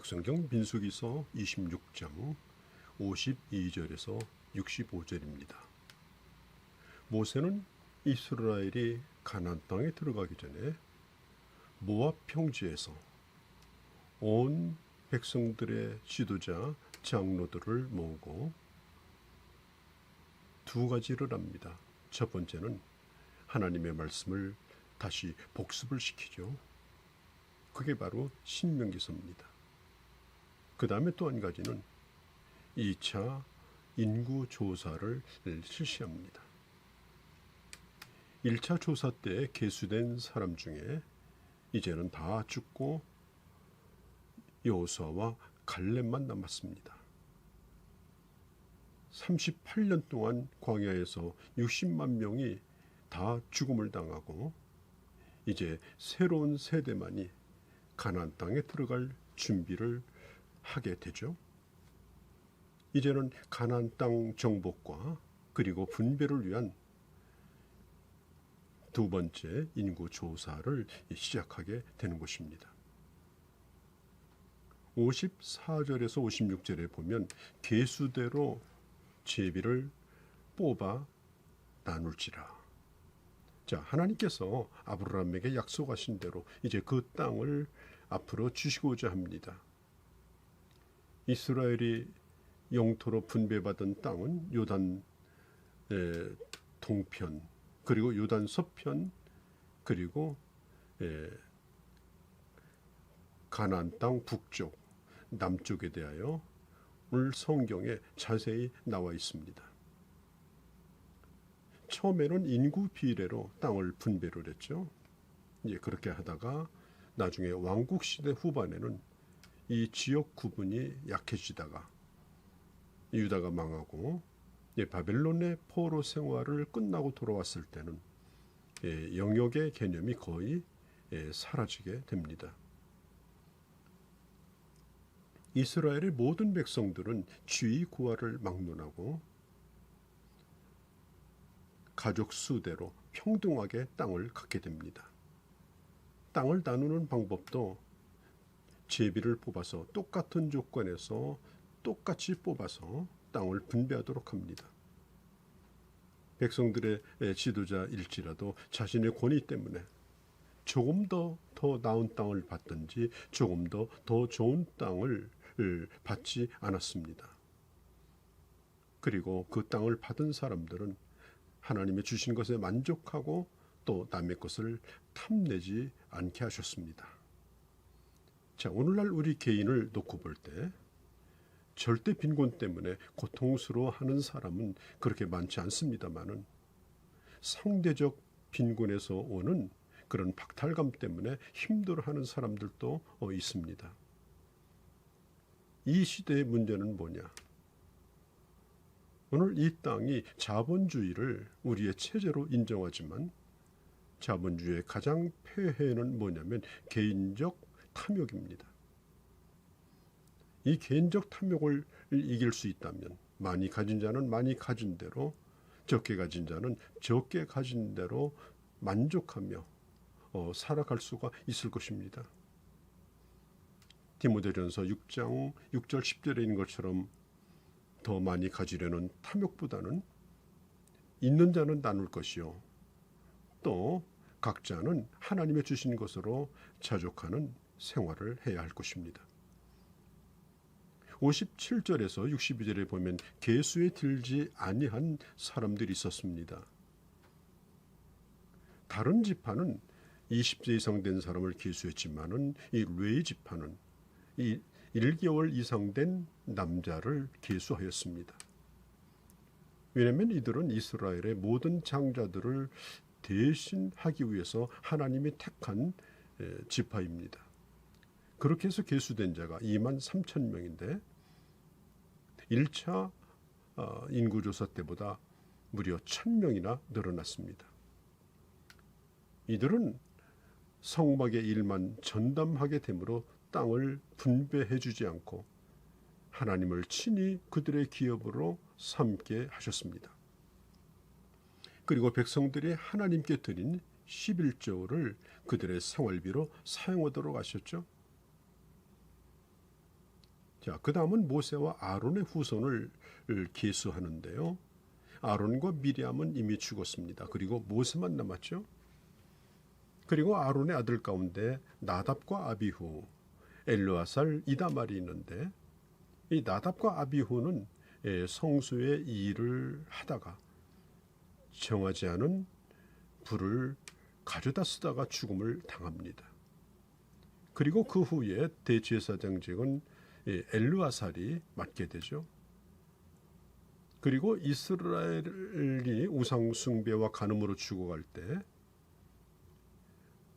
신약성경 민수기서 26장 52절에서 65절입니다. 모세는 이스라엘이 가나안 땅에 들어가기 전에 모압 평지에서 온 백성들의 지도자 장로들을 모으고 두 가지를 합니다. 첫 번째는 하나님의 말씀을 다시 복습을 시키죠. 그게 바로 신명기서입니다. 그 다음에 또 한 가지는 2차 인구 조사를 실시합니다. 1차 조사 때 계수된 사람 중에 이제는 다 죽고 여호수아와 갈렙만 남았습니다. 38년 동안 광야에서 60만 명이 다 죽음을 당하고 이제 새로운 세대만이 가나안 땅에 들어갈 준비를 하게 되죠. 이제는 가나안 땅 정복과 그리고 분배를 위한 두 번째 인구 조사를 시작하게 되는 것입니다. 54절에서 56절에 보면 계수대로 제비를 뽑아 나눌지라. 자, 하나님께서 아브라함에게 약속하신 대로 이제 그 땅을 앞으로 주시고자 합니다. 이스라엘이 영토로 분배받은 땅은 요단 동편, 그리고 요단 서편, 그리고 가나안 땅 북쪽, 남쪽에 대하여 오늘 성경에 자세히 나와 있습니다. 처음에는 인구 비례로 땅을 분배를 했죠. 이제 그렇게 하다가 나중에 왕국 시대 후반에는 이 지역 구분이 약해지다가 유다가 망하고 바벨론의 포로 생활을 끝나고 돌아왔을 때는 영역의 개념이 거의 사라지게 됩니다. 이스라엘의 모든 백성들은 지위 구하를 막론하고 가족 수대로 평등하게 땅을 갖게 됩니다. 땅을 나누는 방법도 제비를 뽑아서 똑같은 조건에서 똑같이 뽑아서 땅을 분배하도록 합니다. 백성들의 지도자일지라도 자신의 권위 때문에 조금 더 나은 땅을 받든지 조금 더 좋은 땅을 받지 않았습니다. 그리고 그 땅을 받은 사람들은 하나님이 주신 것에 만족하고 또 남의 것을 탐내지 않게 하셨습니다. 자, 오늘날 우리 개인을 놓고 볼 때 절대 빈곤 때문에 고통스러워하는 사람은 그렇게 많지 않습니다만은 상대적 빈곤에서 오는 그런 박탈감 때문에 힘들어하는 사람들도 있습니다. 이 시대의 문제는 뭐냐? 오늘 이 땅이 자본주의를 우리의 체제로 인정하지만 자본주의의 가장 폐해는 뭐냐면 개인적 탐욕입니다. 이 개인적 탐욕을 이길 수 있다면 많이 가진 자는 많이 가진 대로, 적게 가진 자는 적게 가진 대로 만족하며 살아갈 수가 있을 것입니다. 디모데전서 6장 6절 10절에 있는 것처럼 더 많이 가지려는 탐욕보다는 있는 자는 나눌 것이요 또 각자는 하나님의 주신 것으로 자족하는 생활을 해야 할 것입니다. 57절에서 62절에 보면 계수에 들지 아니한 사람들이 있었습니다. 다른 지파는 20세 이상 된 사람을 계수했지만은 이 레위 지파는 이 1개월 이상 된 남자를 계수하였습니다. 왜냐하면 이들은 이스라엘의 모든 장자들을 대신하기 위해서 하나님이 택한 지파입니다. 그렇게 해서 계수된 자가 2만 3천 명인데 1차 인구조사 때보다 무려 1,000명이나 늘어났습니다. 이들은 성막의 일만 전담하게 되므로 땅을 분배해 주지 않고 하나님을 친히 그들의 기업으로 삼게 하셨습니다. 그리고 백성들이 하나님께 드린 11조를 그들의 생활비로 사용하도록 하셨죠. 자, 그 다음은 모세와 아론의 후손을 계수하는데요. 아론과 미리암은 이미 죽었습니다. 그리고 모세만 남았죠. 그리고 아론의 아들 가운데 나답과 아비후, 엘르아살, 이다말이 있는데 이 나답과 아비후는 성소의 일을 하다가 정하지 않은 불을 가져다 쓰다가 죽음을 당합니다. 그리고 그 후에 대제사장직은 엘르아살이 맡게 되죠. 그리고 이스라엘이 우상 숭배와 간음으로 죽어갈 때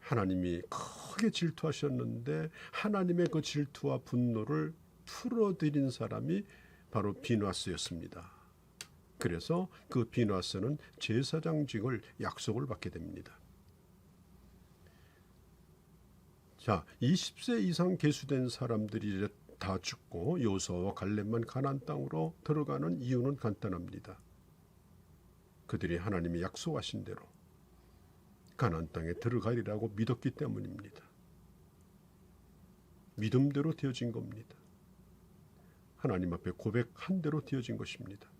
하나님이 크게 질투하셨는데 하나님의 그 질투와 분노를 풀어드린 사람이 바로 비누아스였습니다. 그래서 그 비누아스는 제사장직을 약속을 받게 됩니다. 자, 20세 이상 계수된 사람들이 이제 다 죽고 여호수아와 갈렙만 가나안 땅으로 들어가는 이유는 간단합니다. 그들이 하나님이 약속하신 대로 가나안 땅에 들어가리라고 믿었기 때문입니다. 믿음대로 되어진 겁니다. 하나님 앞에 고백한 대로 되어진 것입니다.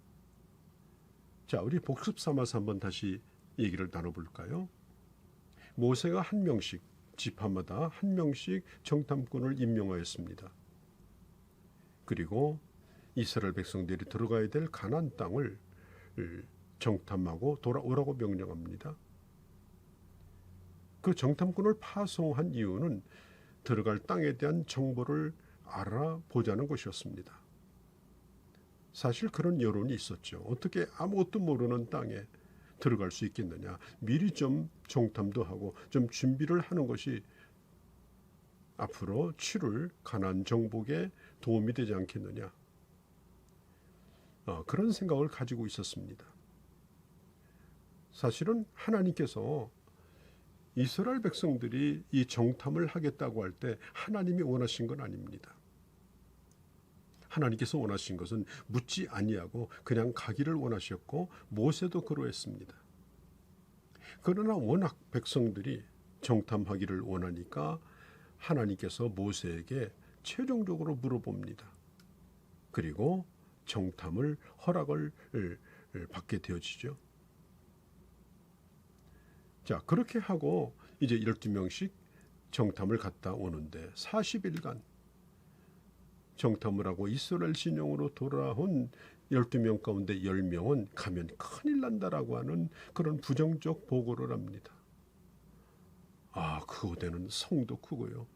자, 우리 복습 삼아서 한번 다시 얘기를 나눠볼까요? 모세가 한 명씩, 지파마다 한 명씩 정탐꾼을 임명하였습니다. 그리고 이스라엘 백성들이 들어가야 될 가나안 땅을 정탐하고 돌아오라고 명령합니다. 그 정탐꾼을 파송한 이유는 들어갈 땅에 대한 정보를 알아보자는 것이었습니다. 사실 그런 여론이 있었죠. 어떻게 아무것도 모르는 땅에 들어갈 수 있겠느냐. 미리 좀 정탐도 하고 좀 준비를 하는 것이 앞으로 치룰 가나안 정복에 도움이 되지 않겠느냐. 그런 생각을 가지고 있었습니다. 사실은 하나님께서 이스라엘 백성들이 이 정탐을 하겠다고 할 때 하나님이 원하신 건 아닙니다. 하나님께서 원하신 것은 묻지 아니하고 그냥 가기를 원하셨고 모세도 그러했습니다. 그러나 워낙 백성들이 정탐하기를 원하니까 하나님께서 모세에게 최종적으로 물어봅니다. 그리고 정탐을 허락을 받게 되어지죠. 자, 그렇게 하고 이제 12명씩 정탐을 갔다 오는데 40일간 정탐을 하고 이스라엘 진영으로 돌아온 12명 가운데 10명은 가면 큰일 난다라고 하는 그런 부정적 보고를 합니다. 그 고대는 성도 크고요.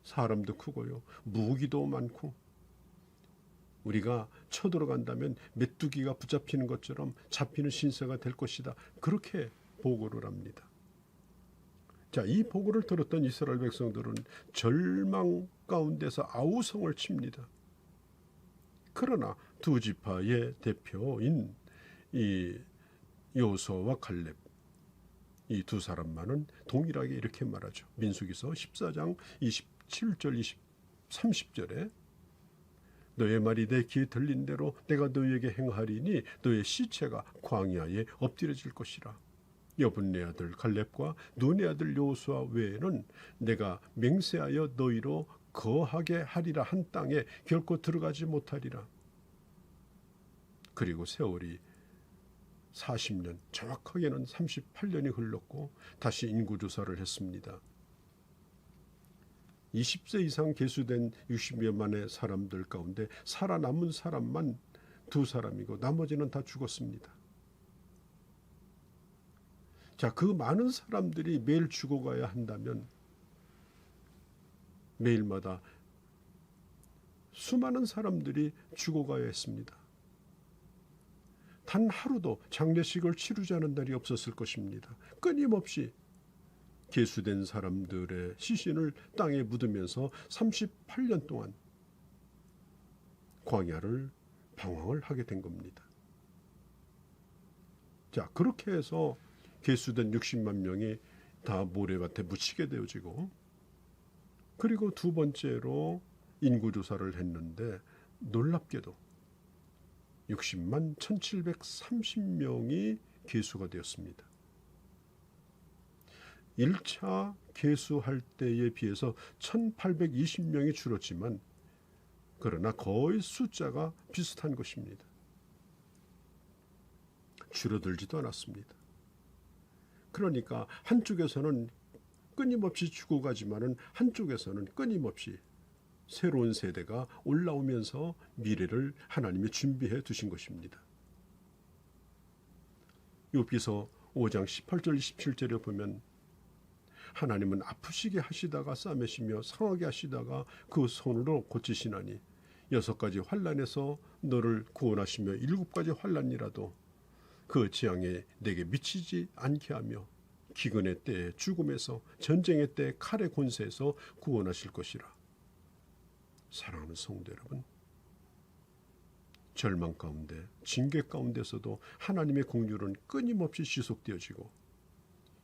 사람도 크고요. 무기도 많고 우리가 쳐들어간다면 메뚜기가 붙잡히는 것처럼 잡히는 신세가 될 것이다. 그렇게 보고를 합니다. 자, 이 보고를 들었던 이스라엘 백성들은 절망 가운데서 아우성을 칩니다. 그러나 두 지파의 대표인 이 여호수아와 갈렙, 이 두 사람만은 동일하게 이렇게 말하죠. 민수기서 14장 27절 30절에 너의 말이 내 귀에 들린 대로 내가 너희에게 행하리니 너의 시체가 광야에 엎드려질 것이라. 여분네 아들 갈렙과 눈의 아들 여호수아 외에는 내가 맹세하여 너희로 거하게 하리라 한 땅에 결코 들어가지 못하리라. 그리고 세월이 40년, 정확하게는 38년이 흘렀고 다시 인구조사를 했습니다. 20세 이상 계수된 60여만의 사람들 가운데 살아남은 사람만 두 사람이고 나머지는 다 죽었습니다. 자, 그 많은 사람들이 매일 죽어가야 한다면 매일마다 수많은 사람들이 죽어가야 했습니다. 단 하루도 장례식을 치르지 않은 날이 없었을 것입니다. 끊임없이 계수된 사람들의 시신을 땅에 묻으면서 38년 동안 광야를 방황을 하게 된 겁니다. 자, 그렇게 해서 계수된 60만 명이 다 모래밭에 묻히게 되어지고, 그리고 두 번째로 인구조사를 했는데 놀랍게도 60만 1730명이 계수가 되었습니다. 1차 계수할 때에 비해서 1820명이 줄었지만 그러나 거의 숫자가 비슷한 것입니다. 줄어들지도 않았습니다. 그러니까 한쪽에서는 끊임없이 죽어가지만은 한쪽에서는 끊임없이 새로운 세대가 올라오면서 미래를 하나님이 준비해 두신 것입니다. 욥기서 5장 18절 17절에 보면 하나님은 아프시게 하시다가 싸매시며 상하게 하시다가 그 손으로 고치시나니 6가지 환난에서 너를 구원하시며 7가지 환난이라도 그 재앙에 내게 미치지 않게 하며 기근의 때에 죽음에서 전쟁의 때에 칼의 권세에서 구원하실 것이라. 사랑하는 성도 여러분, 절망 가운데 징계 가운데서도 하나님의 긍휼은 끊임없이 지속되어지고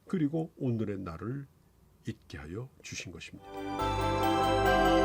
그리고 오늘의 날을 있게 하여 주신 것입니다.